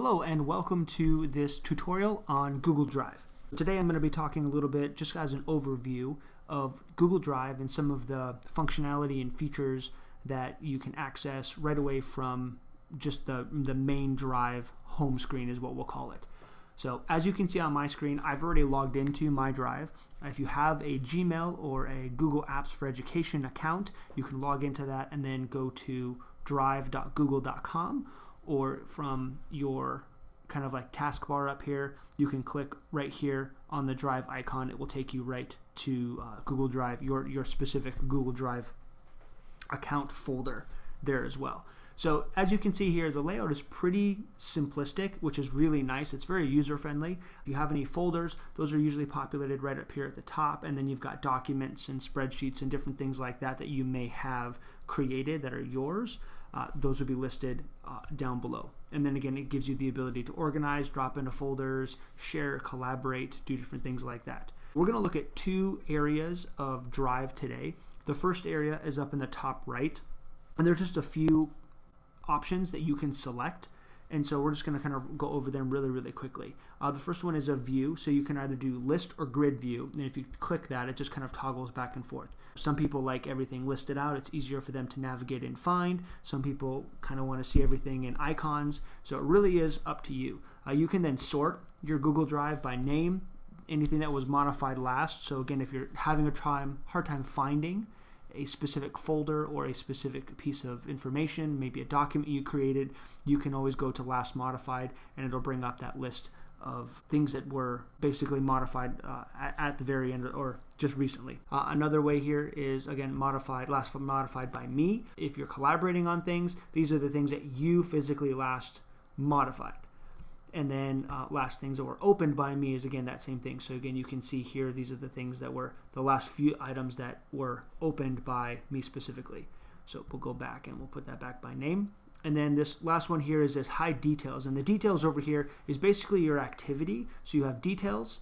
Hello and welcome to this tutorial on Google Drive. Today I'm going to be talking a little bit just as an overview of Google Drive and some of the functionality and features that you can access right away from just the main Drive home screen is what we'll call it. So as you can see on my screen, I've already logged into my Drive. If you have a Gmail or a Google Apps for Education account, you can log into that and then go to drive.google.com, or from your kind of like taskbar up here, you can click right here on the Drive icon. It will take you right to Google Drive, your specific Google Drive account folder there as well. So as you can see here, the layout is pretty simplistic, which is really nice. It's very user-friendly. If you have any folders, those are usually populated right up here at the top, and then you've got documents and spreadsheets and different things like that that you may have created that are yours. Those will be listed down below. And then again, it gives you the ability to organize, drop into folders, share, collaborate, do different things like that. We're going to look at two areas of Drive today. The first area is up in the top right, and there's just a few options that you can select, and so we're just going to kind of go over them really quickly. The first one is a view, so you can either do list or grid view, and if you click that, it just kind of toggles back and forth. Some people like everything listed out. It's easier for them to navigate and find. Some people kind of want to see everything in icons, so it really is up to you. You can then sort your Google Drive by name, anything that was modified last. So again, if you're having a hard time finding a specific folder or a specific piece of information, maybe a document you created, you can always go to last modified and it'll bring up that list of things that were basically modified at the very end or just recently. Another way here is, again, last modified by me. If you're collaborating on things, these are the things that you physically last modified. And then last things that were opened by me is, again, that same thing. So again, you can see here, these are the things that were the last few items that were opened by me specifically. So we'll go back and we'll put that back by name. And then this last one here is this hide details. And the details over here is basically your activity. So you have details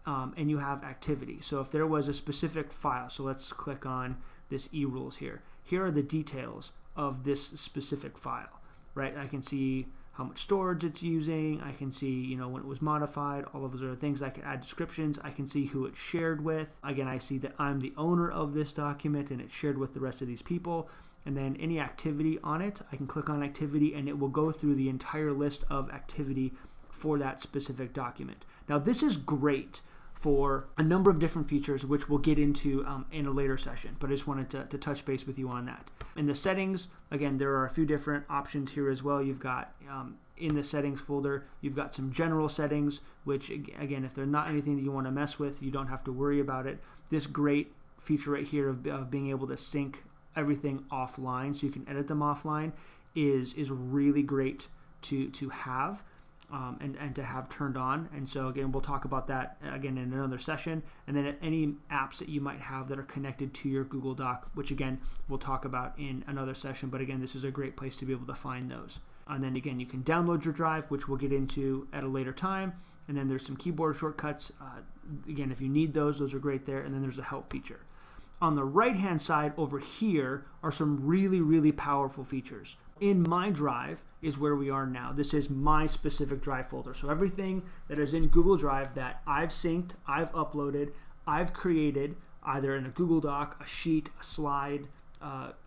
and you have activity. So if there was a specific file, so let's click on this eRules here. Here are the details of this specific file, right? I can see how much storage it's using. I can see, when it was modified. All of those are things. I can add descriptions. I can see who it's shared with. Again, I see that I'm the owner of this document and it's shared with the rest of these people. And then any activity on it, I can click on activity and it will go through the entire list of activity for that specific document. Now, this is great for a number of different features, which we'll get into in a later session, but I just wanted to touch base with you on that. In the settings, again, there are a few different options here as well. You've got in the settings folder, you've got some general settings, which again, if they're not anything that you want to mess with, you don't have to worry about it. This great feature right here of being able to sync everything offline so you can edit them offline is really great to have. And to have turned on. And so again, we'll talk about that again in another session. And then any apps that you might have that are connected to your Google Doc, which again, we'll talk about in another session. But again, this is a great place to be able to find those. And then again, you can download your Drive, which we'll get into at a later time. And then there's some keyboard shortcuts. Again, if you need those are great there. And then there's a help feature. On the right-hand side over here are some really powerful features. In my Drive is where we are now. This is my specific Drive folder. So everything that is in Google Drive that I've synced, I've uploaded, I've created, either in a Google Doc, a sheet, a slide,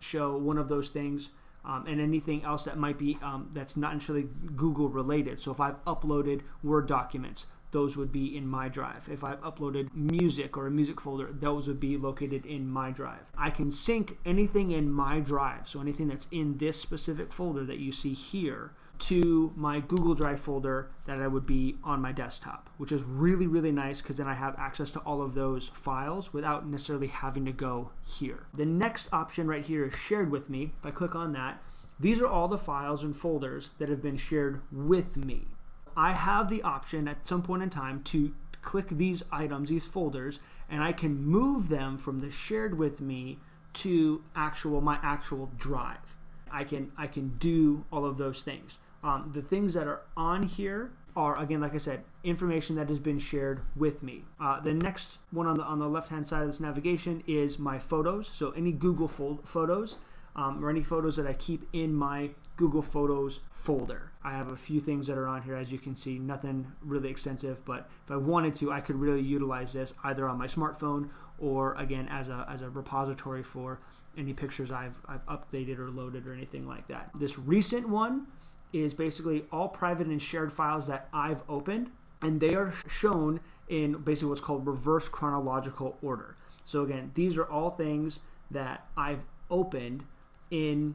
show, one of those things, and anything else that might be that's not necessarily Google related. So if I've uploaded Word documents, those would be in my Drive. If I've uploaded music or a music folder, those would be located in my Drive. I can sync anything in my Drive, so anything that's in this specific folder that you see here, to my Google Drive folder that I would be on my desktop, which is really nice because then I have access to all of those files without necessarily having to go here. The next option right here is shared with me. If I click on that, these are all the files and folders that have been shared with me. I have the option at some point in time to click these items, these folders, and I can move them from the shared with me to my actual Drive. I can do all of those things. The things that are on here are, again, like I said, information that has been shared with me. The next one on the left-hand side of this navigation is my photos. So any Google photos or any photos that I keep in my Google Photos folder. I have a few things that are on here, as you can see, nothing really extensive, but if I wanted to, I could really utilize this either on my smartphone or again as a repository for any pictures I've updated or loaded or anything like that. This recent one is basically all private and shared files that I've opened, and they are shown in basically what's called reverse chronological order. So again, these are all things that I've opened in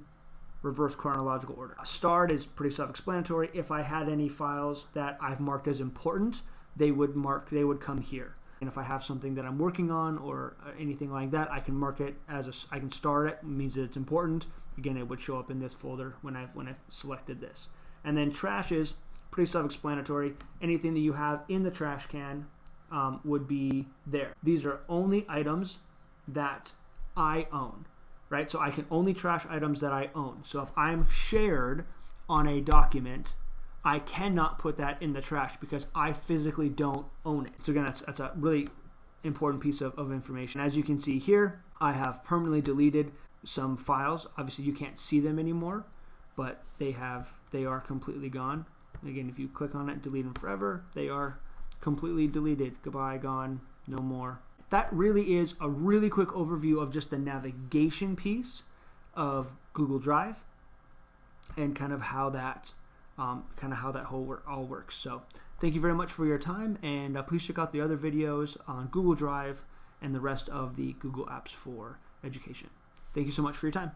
reverse chronological order. Starred is pretty self-explanatory. If I had any files that I've marked as important, they would come here. And if I have something that I'm working on or anything like that, I can mark it as I can star it. It means that it's important. Again, it would show up in this folder when I've selected this. And then trash is pretty self-explanatory. Anything that you have in the trash can would be there. These are only items that I own, right? So I can only trash items that I own. So if I'm shared on a document, I cannot put that in the trash because I physically don't own it. So again, that's a really important piece of information. As you can see here, I have permanently deleted some files. Obviously you can't see them anymore, but they are completely gone. Again, if you click on it, delete them forever, they are completely deleted. Goodbye, gone, no more. That really is a really quick overview of just the navigation piece of Google Drive and kind of how that all works. So thank you very much for your time, and please check out the other videos on Google Drive and the rest of the Google apps for education. Thank you so much for your time.